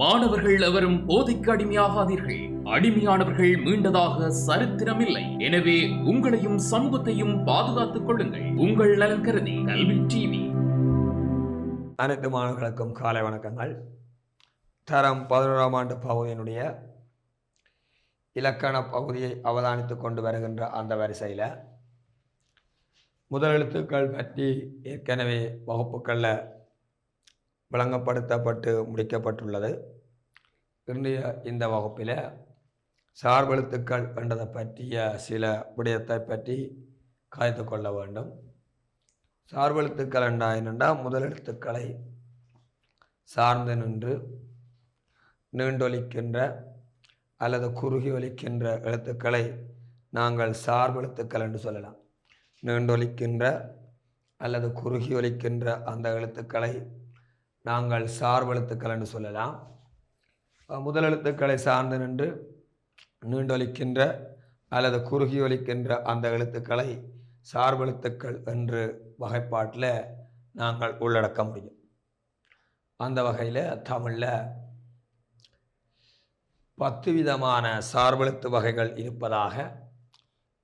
மாணவர்கள் எவரும் போதைக்கு அடிமையாகாதீர்கள். அடிமையானவர்கள் மீண்டதாக சரித்திரமில்லை. எனவே உங்களையும் சமூகத்தையும் பாதுகாத்துக் கொள்ளுங்கள். உங்கள் நலன் கருதி கல்வி டிவி. அனைத்து மாணவர்களுக்கும் காலை வணக்கங்கள். தரம் 11ஆம் ஆண்டு பகுதியினுடைய இலக்கண பகுதியை அவதானித்துக் கொண்டு வருகின்ற அந்த வரிசையில் முதலெழுத்துக்கள் பற்றி ஏற்கனவே வகுப்புகளில் விளங்கப்படுத்தப்பட்டு முடிக்கப்பட்டுள்ளது. இன்றைய இந்த வகுப்பில் சார்பெழுத்துக்கள் என்றதை பற்றிய சில விடயத்தை பற்றி கதைத்து கொள்ள வேண்டும். சார்பெழுத்துக்கள் என்னென்றால் முதலெழுத்துக்களை சார்ந்து நின்று நீண்டொலிக்கின்ற அல்லது குறுகி ஒலிக்கின்ற எழுத்துக்களை நாங்கள் சார்பெழுத்துக்கள் என்று சொல்லலாம். நீண்டொலிக்கின்ற அல்லது குறுகி ஒலிக்கின்ற அந்த எழுத்துக்களை நாங்கள் சார்பெழுத்துக்கள் என்று சொல்லலாம். முதலெழுத்துக்களை சார்ந்து நின்று நீண்டொலிக்கின்ற அல்லது குறுகி ஒலிக்கின்ற அந்த எழுத்துக்களை சார்பெழுத்துக்கள் என்று வகைப்பாட்டில் நாங்கள் உள்ளடக்க முடியும். அந்த வகையில் தமிழில் 10 விதமான சார்பெழுத்து வகைகள் இருப்பதாக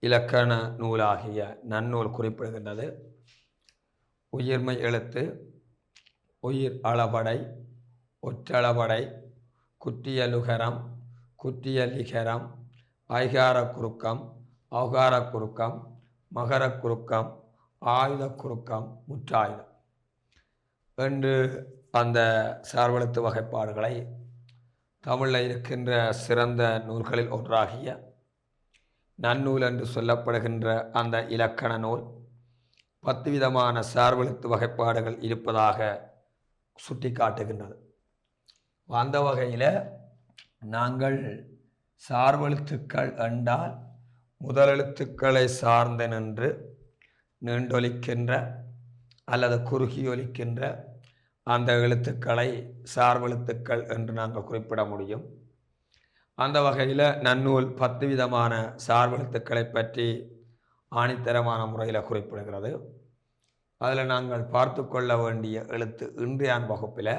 இலக்கண நூலாகிய நன்னூல் குறிப்பிடுகின்றது. உயிர்மை எழுத்து, உயிர் அளபடை, ஒற்றளபடை, குற்றியலுகரம், குற்றியலிகரம், ஐகார குறுக்கம், ஔகார குறுக்கம், மகர குறுக்கம், ஆயுத குறுக்கம், முற்றாயுதம் என்று அந்த சார்பெழுத்து வகைப்பாடுகளை தமிழில் இருக்கின்ற சிறந்த நூல்களில் ஒன்றாகிய நன்னூல் என்று சொல்லப்படுகின்ற அந்த இலக்கண நூல் 10 விதமான சார்பெழுத்து வகைப்பாடுகள் இருப்பதாக சுட்டி காட்டுகின்றது. அந்த வகையில் நாங்கள் சார்பெழுத்துக்கள் என்றால் முதலெழுத்துக்களை சார்ந்து நின்று நீண்டொலிக்கின்ற அல்லது குறுகி ஒலிக்கின்ற அந்த எழுத்துக்களை சார்பெழுத்துக்கள் என்று நாங்கள் குறிப்பிட முடியும். அந்த வகையில் நன்னூல் 10 விதமான சார்பெழுத்துக்களை பற்றி ஆணித்தரமான முறையில் குறிப்பிடுகிறது. அதில் நாங்கள் பார்த்து கொள்ள வேண்டிய எழுத்து இன்றைய வகுப்பில்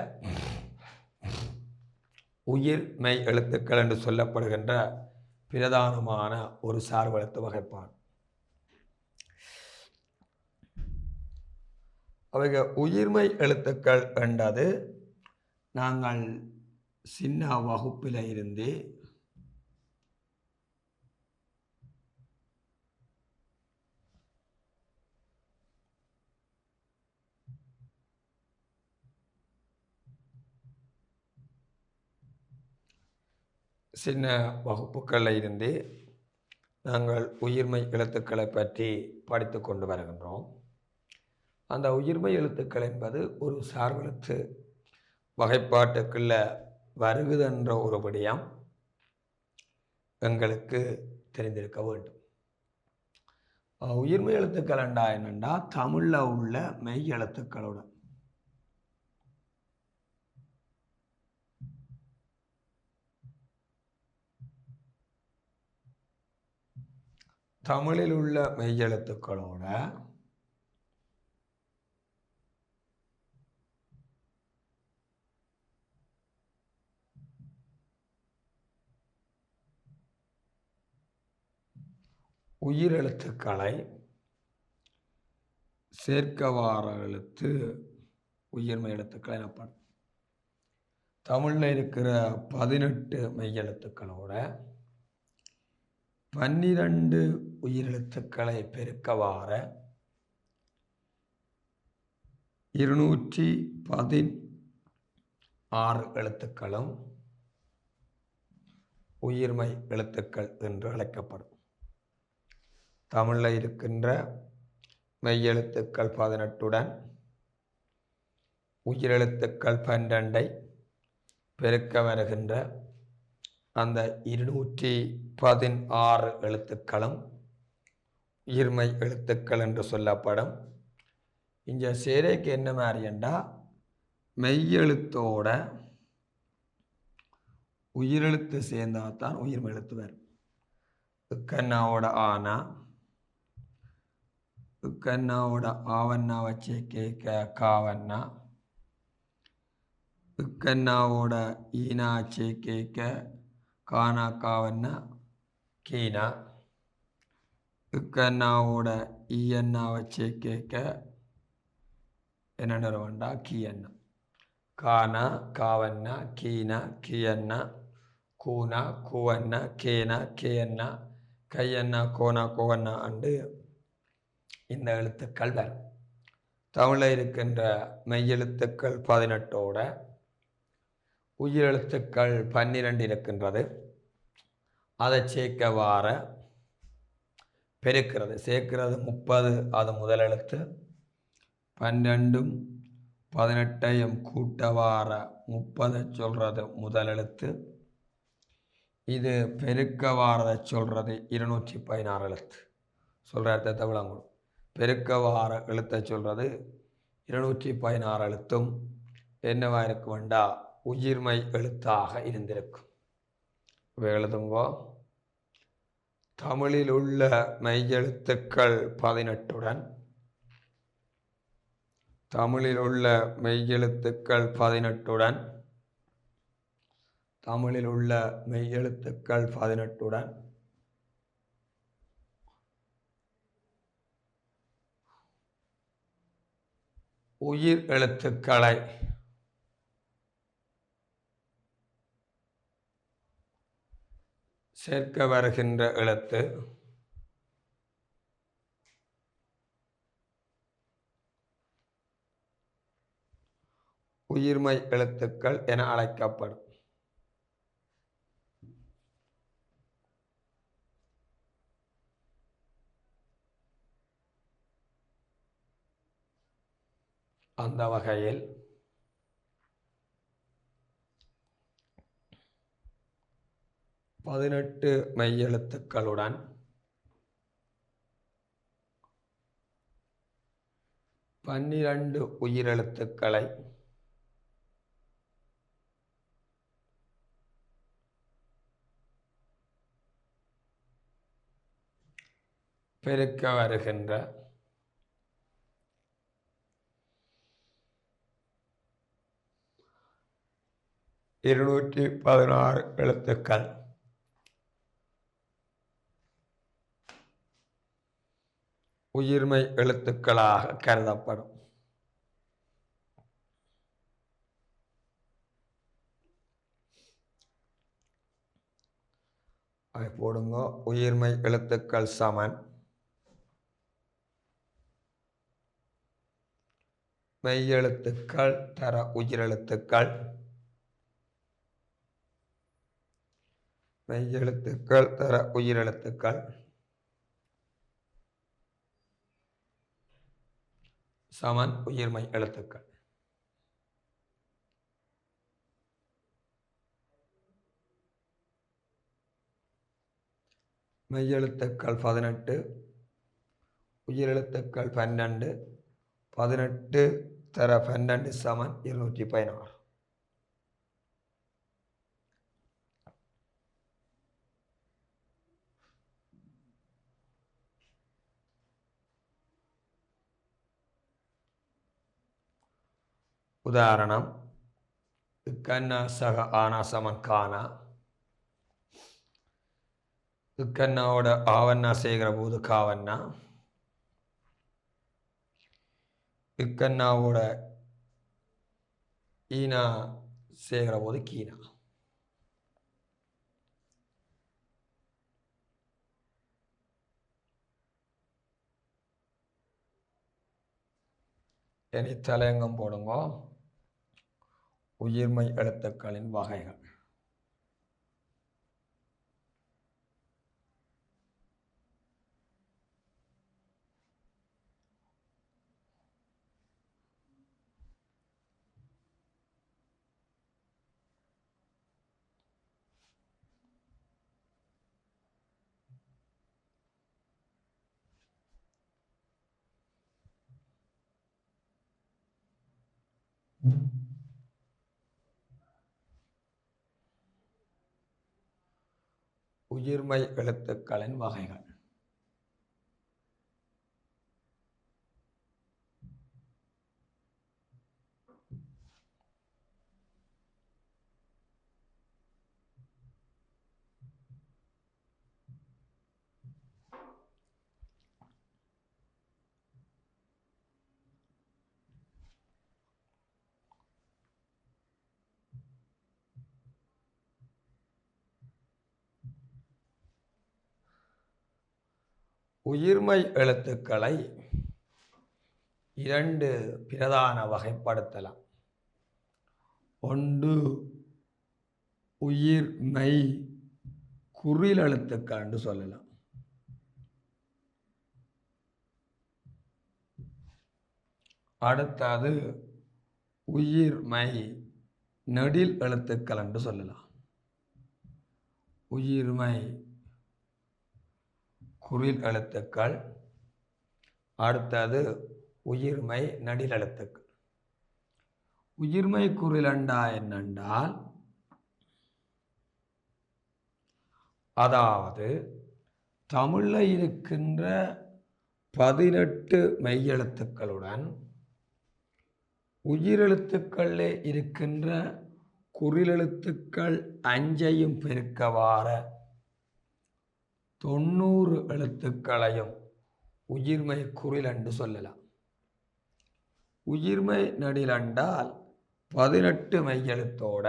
உயிர் மெய் எழுத்துக்கள் என்று சொல்லப்படுகின்ற பிரதானமான ஒரு சார்பெழுத்து வகைப்பாடு. அவைகள் உயிர்மை எழுத்துக்கள் என்றது நாங்கள் சின்ன வகுப்பில் இருந்து சின்ன வகுப்புகளில் இருந்து நாங்கள் உயிர்மை எழுத்துக்களை பற்றி படித்து கொண்டு வருகின்றோம். அந்த உயிர்மை எழுத்துக்கள் என்பது ஒரு சார்பெழுத்து வகைப்பாட்டுக்குள்ள வருகுதென்ற ஒரு விடயம் எங்களுக்கு தெரிந்திருக்க வேண்டும். உயிர்மை எழுத்துக்கள் என்னென்னா தமிழில் உள்ள மெய் எழுத்துக்களோட தமிழில் உள்ள மெய்யெழுத்துக்களோட உயிரெழுத்துக்களை சேர்க்கவார எழுத்து உயிர்மை எழுத்துக்கள் எனப்படும். தமிழில் இருக்கிற 18 மெய்யெழுத்துக்களோட 12 உயிரெழுத்துக்களை பெருக்கவார 216 எழுத்துக்களும் உயிர்மை எழுத்துக்கள் என்று அழைக்கப்படும். தமிழில் இருக்கின்ற மெய்யெழுத்துக்கள் 18உடன் உயிரெழுத்துக்கள் 12ஐ பெருக்க வருகின்ற அந்த 216 எழுத்துக்களும் உயிர்மை எழுத்துக்கள் என்று சொல்லப்படும். இங்கே சேரைக்கு என்ன மாதிரியண்டா மெய்யெழுத்தோட உயிரெழுத்து சேர்ந்தால்தான் உயிர்மை எழுத்து வரும். இக்கண்ணாவோட ஆனா, இக்கண்ணாவோட ஆவண்ணா வச்சு கேட்க காவண்ணா, இக்கண்ணாவோட ஈனா கேக்க கானா காவன்னா கீனா. இக்கண்ணாவோட ஈயண்ணாவை கேக்க என்ன வேண்டா கீயண்ணா. கானா காவன்னா கீனா கீயண்ணா கூனா கூவண்ணா கேனா கேயண்ணா கையண்ணா கோனா கோவண்ணா அண்டு இந்த எழுத்துக்கள் வரும். தமிழில் இருக்கின்ற மெய்யெழுத்துக்கள் 18ஓட உயிரெழுத்துக்கள் 12 இருக்கின்றது. அதை சேர்க்க வார பெருக்கிறது சேர்க்கிறது 30 அது முதல் எழுத்து. 12ம் 18ஐயும் கூட்ட வார 30 சொல்றது முதல் எழுத்து. இது பெருக்க வாரதை சொல்றது 216 எழுத்து. சொல்கிற அர்த்தத்தை விளங்கணும். பெருக்க வார எழுத்தை சொல்றது 216 எழுத்தும் என்னவா இருக்கும் வேண்டா உயிர்மை எழுத்தாக இருந்திருக்கும். எழுதுங்கோ. தமிழில் உள்ள மெய்யெழுத்துக்கள் 18உடன் தமிழில் உள்ள மெய்யெழுத்துக்கள் 18உடன் தமிழில் உள்ள மெய்யெழுத்துக்கள் 18உடன் உயிர் எழுத்துக்களை சேர்க்க வருகின்ற எழுத்து உயிர்மை எழுத்துக்கள் என அழைக்கப்படும். அந்த வகையில் பதினெட்டு மெய்யெழுத்துக்களுடன் 12 உயிரெழுத்துக்களை பெருக்க வருகின்ற 216 எழுத்துக்கள் உயிர்மை எழுத்துக்களாக கருதப்படும். அதை போடுங்க. உயிர்மை எழுத்துக்கள் சமன் மெய்யெழுத்துக்கள் தர உயிரெழுத்துக்கள் மெய்யெழுத்துக்கள் தர உயிரெழுத்துக்கள் சமன் உயிர்மை எழுத்துக்கள். மெய்யெழுத்துக்கள் 18 உயிரெழுத்துக்கள் 12 18 தர 12 சமன் 216. உதாரணம் இக்கண்ணா சக ஆனா சமன் கானா. இக்கண்ணாவோட ஆவண்ணா செய்கிற போது காவண்ணா. இக்கண்ணாவோட ஈனா செய்கிற போது கீனா. இனி தலையங்கம் போடுங்க. உயிர்மை எழுத்துக்களின் வகைகள். உயிர்மை எழுத்துக்களின் வகைகள். உயிர்மெய் எழுத்துக்களை இரண்டு பிரதான வகைப்படுத்தலாம். ஒன்று உயிர்மெய் குறில் எழுத்துக்கள் என்று சொல்லலாம். அடுத்தது உயிர்மெய் நெடில் எழுத்துக்கள் என்று சொல்லலாம். உயிர்மெய் குறில் எழுத்துக்கள், அடுத்தது உயிர்மெய் நெடில் எழுத்துக்கள். உயிர்மெய் குறில் என்னென்றால், அதாவது தமிழில் இருக்கின்ற 18 மெய்யெழுத்துக்களுடன் உயிரெழுத்துக்களில் இருக்கின்ற குறிலெழுத்துக்கள் 5ஐயும் பெருக்கவார 90 எழுத்துக்களையும் உயிர்மெய் குறில் என்று சொல்லலாம். உயிர்மெய் நெடில் என்றால் 18 மெய்யெழுத்தோட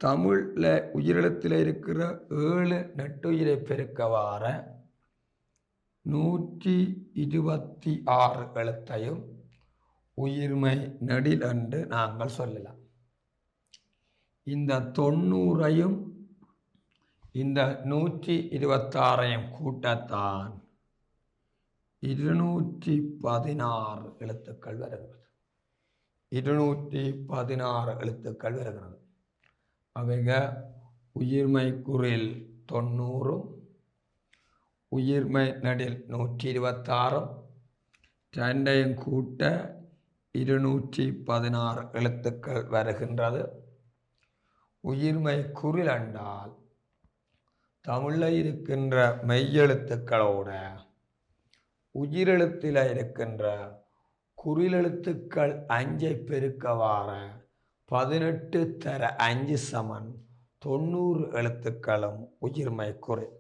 தமிழில் உயிரெழுத்தில் இருக்கிற 7 நெட்டுயிரை பெருக்கவார 126 எழுத்தையும் உயிர்மெய் நெடில் என்று நாங்கள் சொல்லலாம். இந்த 90ஐயும் இந்த 126ஐயும் கூட்டத்தான் 216 எழுத்துக்கள் வருகிறது. 216 எழுத்துக்கள் வருகிறது. அவைக உயிர்மெய் குறில் 90, உயிர்மெய் நெடில் 126, ரெண்டையும் கூட்ட 216 எழுத்துக்கள் வருகின்றது. உயிர்மெய் குறில் என்றால் தமிழில் இருக்கின்ற மெய்யெழுத்துக்களோட உயிரெழுத்தில் இருக்கின்ற குறிலெழுத்துக்கள் 5ஐ பெருக்கவார 18 தர 5 சமன் 90 எழுத்துக்களும் உயிர்மெய் குறில்.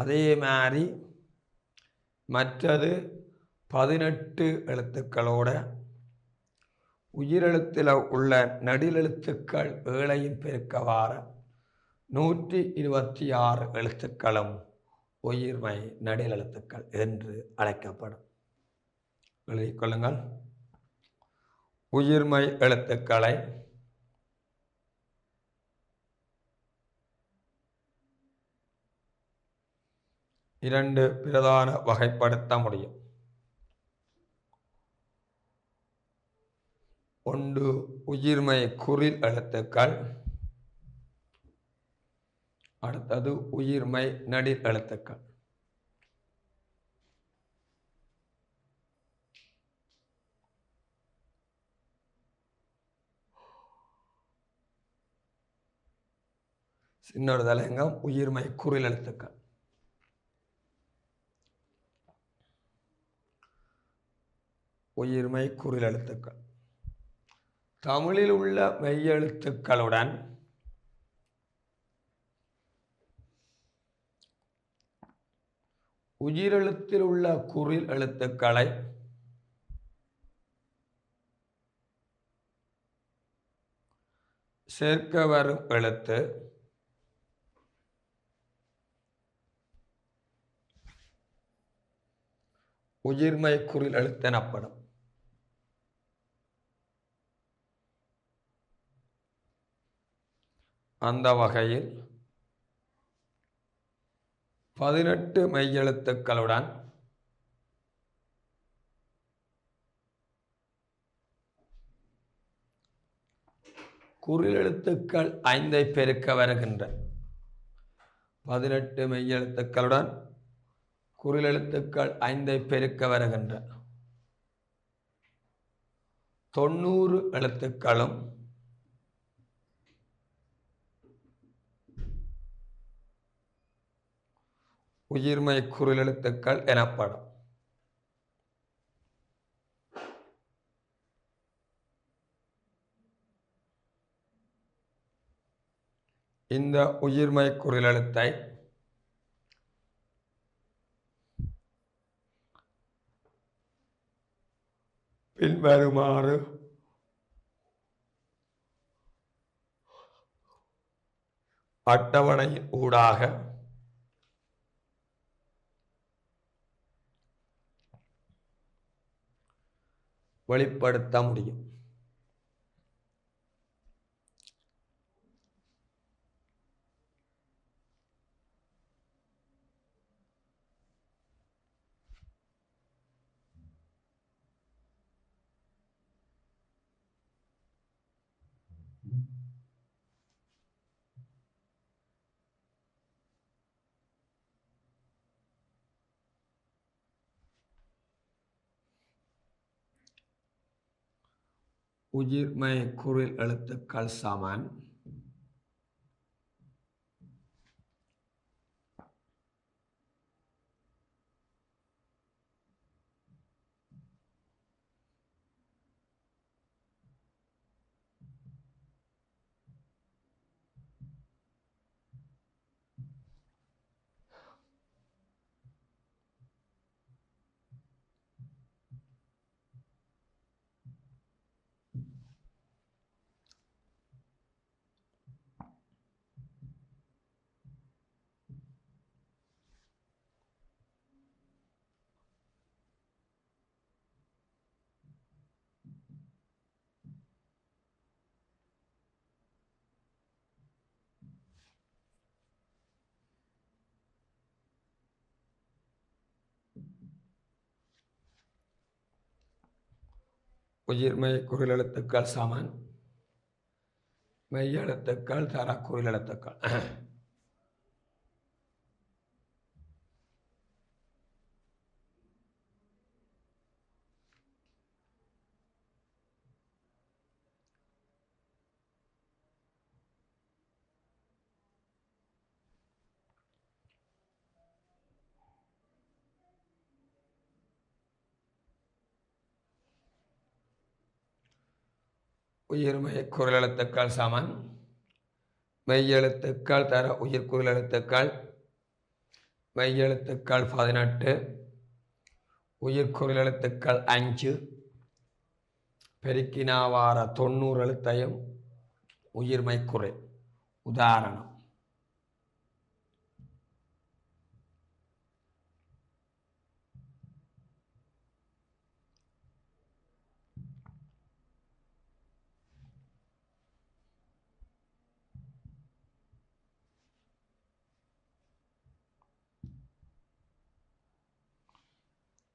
அதே மாதிரி மற்றது 18 எழுத்துக்களோட உயிரெழுத்தில் உள்ள நெடிலெழுத்துக்கள் 7ஐயும் பெருக்கவார 126 எழுத்துக்களும் உயிர்மெய் நெடில் எழுத்துக்கள் என்று அழைக்கப்படும். எழுதிக் கொள்ளுங்கள். உயிர்மெய் எழுத்துக்களை இரண்டு பிரதான வகைப்படுத்த முடியும். ஒன்று உயிர்மெய் குறில் எழுத்துக்கள், அடுத்தது உயிர்மெய் நெடில் எழுத்துக்கள். சின்னொரு தலையங்கம் உயிர்மெய் குறில் எழுத்துக்கள். உயிர்மெய் குறில் எழுத்துக்கள் தமிழில் உள்ள மெய்யெழுத்துக்களுடன் உயிரெழுத்தில் உள்ள குறில் எழுத்துக்களை சேர்க்க வரும் எழுத்து உயிர்மெய் குறில் எழுத்து எனப்படும். அந்த வகையில் 18 மெய்யெழுத்துக்களுடன் குறிலெழுத்துக்கள் 5ஐ பெருக்க வருகின்ற 18 மெய்யெழுத்துக்களுடன் குறிலெழுத்துக்கள் 5ஐ பெருக்க வருகின்ற 90 எழுத்துக்களும் உயிர்மெய் குறில் எழுத்துக்கள் எனப்படும். இந்த உயிர்மெய் குறில் எழுத்தை பின்வருமாறு அட்டவணையின் ஊடாக வெளிப்படுத்த முடியும். உயிர்மை குறில் எழுத்துக்கள் சமன் உயிர்மை குறில் எழுத்துக்கள் சமன் மெய்யெழுத்துக்கள் தர குறில் எழுத்துக்கள். உயிர்மை குறில் எழுத்துக்கள் சமன் மெய்யெழுத்துக்கள் தர உயிர் குறில் எழுத்துக்கள். மெய்யெழுத்துக்கள் 18, உயிர் குறில் எழுத்துக்கள் 5. பெருக்கினாவார 90 எழுத்தையும் உயிர்மை குறில். உதாரணம்: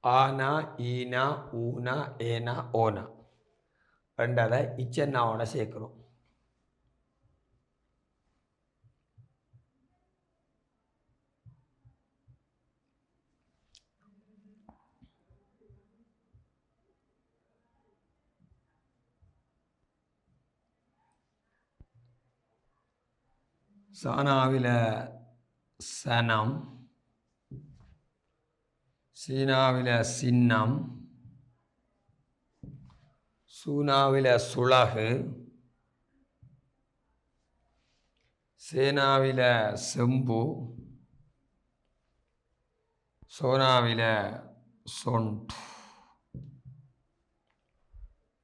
ஆனா, ஈனா, ஊனா, ஏனா, ஓனா ரெண்டதை இச்சென்னாவோட சேர்க்கிறோம். சானாவில சனம், சீனாவில சின்னம், சூனாவில சுளகு, சேனாவில செம்பு, சோனாவில சொண்டு.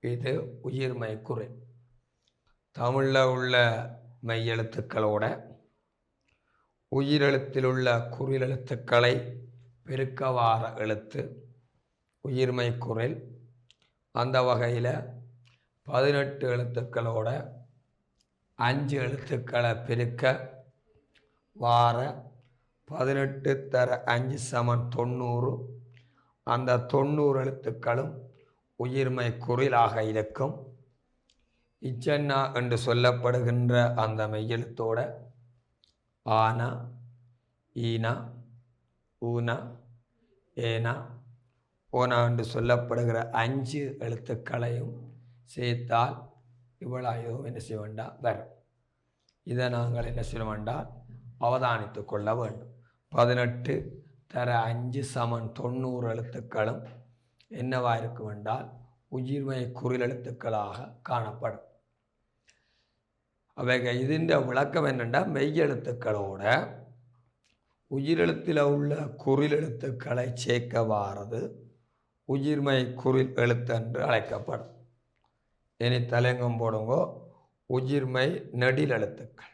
இது உயிர்மை குறில். தமிழில் உள்ள மெய்யெழுத்துக்களோட உயிரெழுத்தில் உள்ள குறில் எழுத்துக்களை பெருக்கவார எழுத்து உயிர்மை குறில். அந்த வகையில் 18 எழுத்துக்களோட 5 எழுத்துக்களை பெருக்க வார 18 தர 5 சமன் 90. அந்த 90 எழுத்துக்களும் உயிர்மை குறிலாக இருக்கும். இச்சன்னா என்று சொல்லப்படுகின்ற அந்த மெய்யெழுத்தோட ஆனா, ஈனா, ஊனா, ஏனா, ஓனா என்று சொல்லப்படுகிற 5 எழுத்துக்களையும் சேர்த்தால் இவ்வளவு என்ன செய்ய வேண்டாம் வரும். இதை நாங்கள் என்ன செய்ய வேண்டாம் அவதானித்து கொள்ள வேண்டும். 18 தர 5 சமன் 90 எழுத்துக்களும் என்னவா இருக்கும் என்றால் உயிர்மை குறில் எழுத்துக்களாக காணப்படும். அவைகள் இதன் விளக்கம் என்னென்னா, மெய்யெழுத்துக்களோட உயிரெழுத்தில் உள்ள குறில் எழுத்துக்களை சேர்க்க வாரது உயிர்மை குறில் எழுத்து என்று அழைக்கப்படும். இனி தலைங்கம் போடுங்கோ. உயிர்மை நெடில் எழுத்துக்கள்.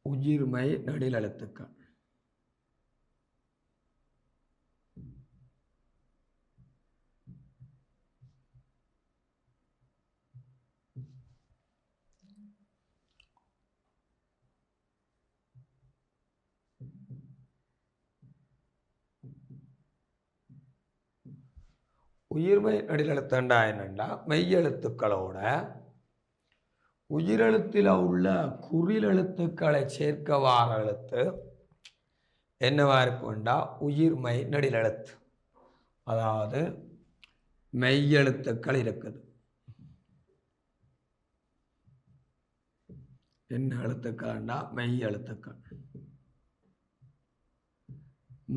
உயிர்மை நடில் எழுத்துக்கள். உயிர்மை நடிலெழுத்துண்டா என்னண்டா மெய்யெழுத்துக்களோட உயிரெழுத்தில் உள்ள குறில் எழுத்துக்களை சேர்க்க வார எழுத்து என்னவா இருக்கும்டா உயிர்மை நடிலெழுத்து. அதாவது மெய்யெழுத்துக்கள் இருக்குது. என்ன எழுத்துக்கள்டா மெய்யெழுத்துக்கள்.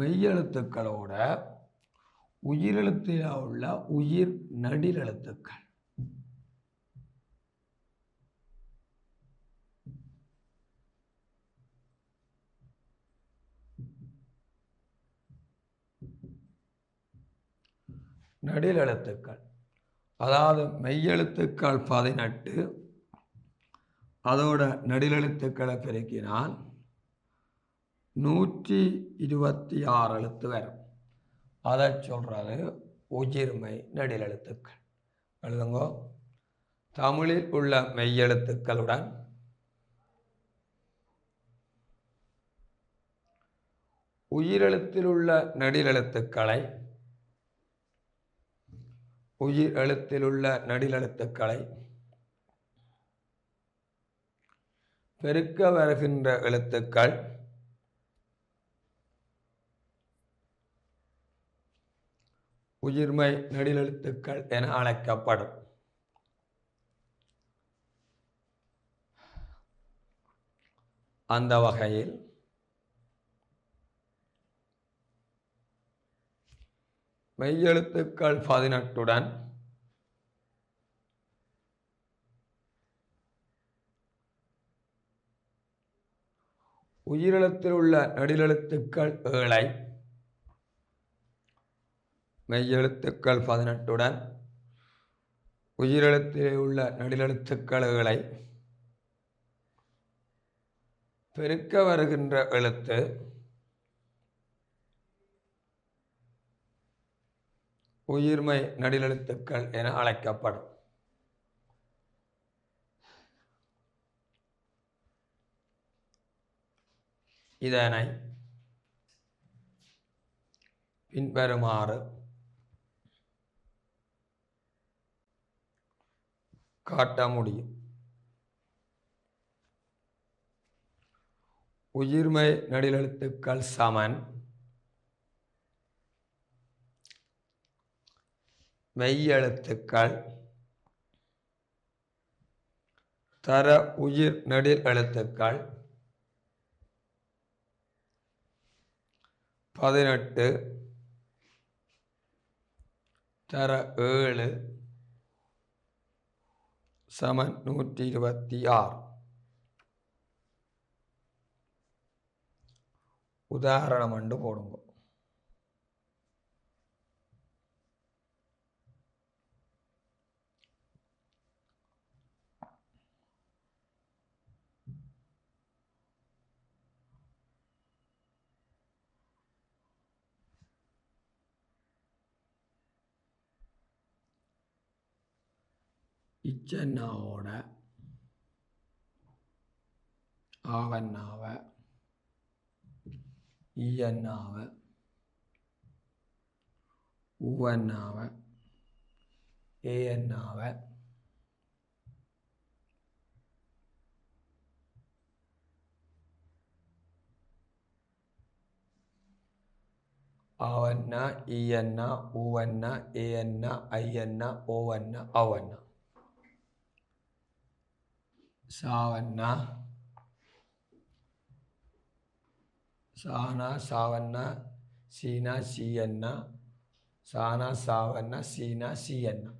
மெய்யெழுத்துக்களோட உயிரெழுத்தில் உள்ள உயிர் நடில் எழுத்துக்கள். நடில் எழுத்துக்கள் அதாவது மெய்யெழுத்துக்கள் 18 அதோட நடிலெழுத்துக்களை பெருக்கினால் 126 எழுத்து வரும். அதை சொல்றது உயிர்மை நடிலெழுத்துக்கள். எழுதுங்கோ. தமிழில் உள்ள மெய்யெழுத்துக்களுடன் உயிரெழுத்தில் உள்ள நடிலெழுத்துக்களை உயிர் எழுத்தில் உள்ள நடிலெழுத்துக்களை பெருக்க வருகின்ற எழுத்துக்கள் உயிர்மை நடிலெழுத்துக்கள் என அழைக்கப்படும். அந்த வகையில் மெய்யெழுத்துக்கள் 18 உயிரெழுத்தில் உள்ள நடிலெழுத்துக்கள் 7 மெய்யெழுத்துக்கள் 18 உயிரெழுத்தில் உள்ள நடிலெழுத்துக்கள் 7 பெருக்க வருகின்ற எழுத்து உயிர்மை நடிலெழுத்துக்கள் என அழைக்கப்படும். இதனை பின்வருமாறு காட்ட முடியும். உயிர்மை நடிலெழுத்துக்கள் சமன் மெய்யெழுத்துக்கள் தர உயிர் நடில் எழுத்துக்கள் 18 தர 7 சமன் 126. உதாரணம் என்று போடுங்க. இச்சன்னாவோட ஆவன்னாவை ஈயன்னாவை ஊவன்னாவை ஏயன்னாவை ஆவன்னா ஈயன்னா ஊவன்னா ஏயன்னா ஐயன்னா ஓவன்னா அவன்னா சாவன்னா சானா சாவன்னா சீனா சீயன்னா சானா சாவன்னா சீனா சீயன்னா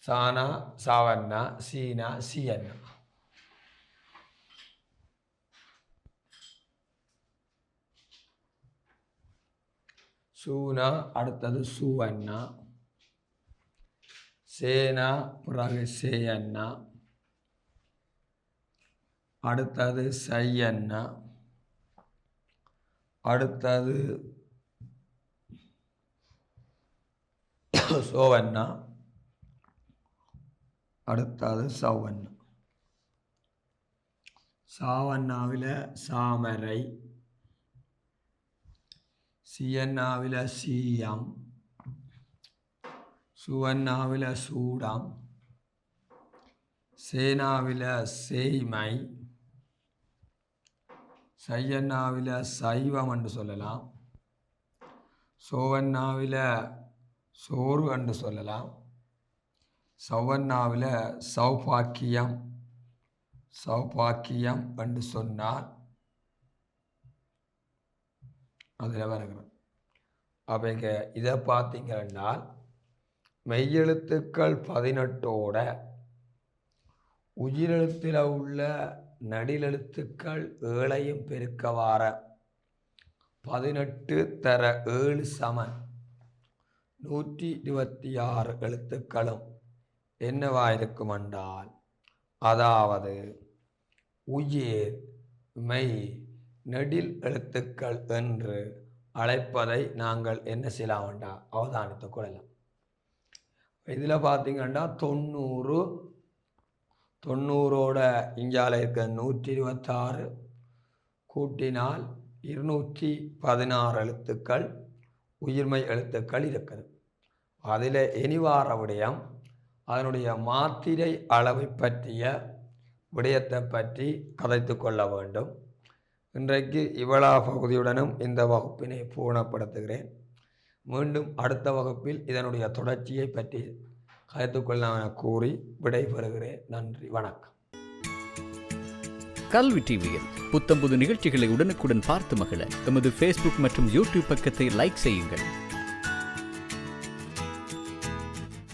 சானா சாவன்னா சீனா சீயன்னா. சூனா அடுத்தது சூவன்னா சேனா பிறகு சேயன்னா, அடுத்தது சையன்னா, அடுத்தது சோவண்ணா, அடுத்தது சௌவண்ணா. சாவண்ணாவில் சாமரை, சியண்ணாவில் சீயம், சுவண்ணாவில் சூடம், சேனாவில் சேய்மை, சையண்ணாவில் சைவம் என்று சொல்லலாம், சோவண்ணாவில் சோறு என்று சொல்லலாம், சௌவண்ணாவில் சௌபாக்கியம் சௌபாக்கியம் என்று சொன்னால் அதில் வருகிறோம். அப்போ இங்கே இதை பார்த்தீங்கன்னா மெய்யெழுத்துக்கள் 18ஓட உயிரெழுத்தில் உள்ள நடிலெழுத்துக்கள் 7ஐயும் பெருக்கவார 18 தர 7 சமன் 126 எழுத்துக்களும் என்னவாயிருக்கும் என்றால், அதாவது உயிர் மெய் நெடில் எழுத்துக்கள் என்று அழைப்பதை நாங்கள் என்ன செய்யலாம் வேண்டாம் அவதானித்துக் கொள்ளலாம். இதில் பார்த்தீங்கன்னா 90ஓட இஞ்சால இருக்க 126 கூட்டினால் 216 எழுத்துக்கள் உயிர்மை எழுத்துக்கள் இருக்குது. அதில் இனிவார விடயம் அதனுடைய மாத்திரை அளவை பற்றிய விடயத்தை பற்றி கதைத்து கொள்ள வேண்டும். இன்றைக்கு இவ்வளா பகுதியுடனும் இந்த வகுப்பினை பூர்ணப்படுத்துகிறேன். மீண்டும் அடுத்த வகுப்பில் இதனுடைய தொடர்ச்சியை பற்றி கதைத்துக்கொள்ள என கூறி விடைபெறுகிறேன். நன்றி, வணக்கம். கல்வி டிவியில் புத்தம்புது நிகழ்ச்சிகளை உடனுக்குடன் பார்த்து மகிழ எமது ஃபேஸ்புக் மற்றும் யூடியூப் பக்கத்தை லைக் செய்யுங்கள்.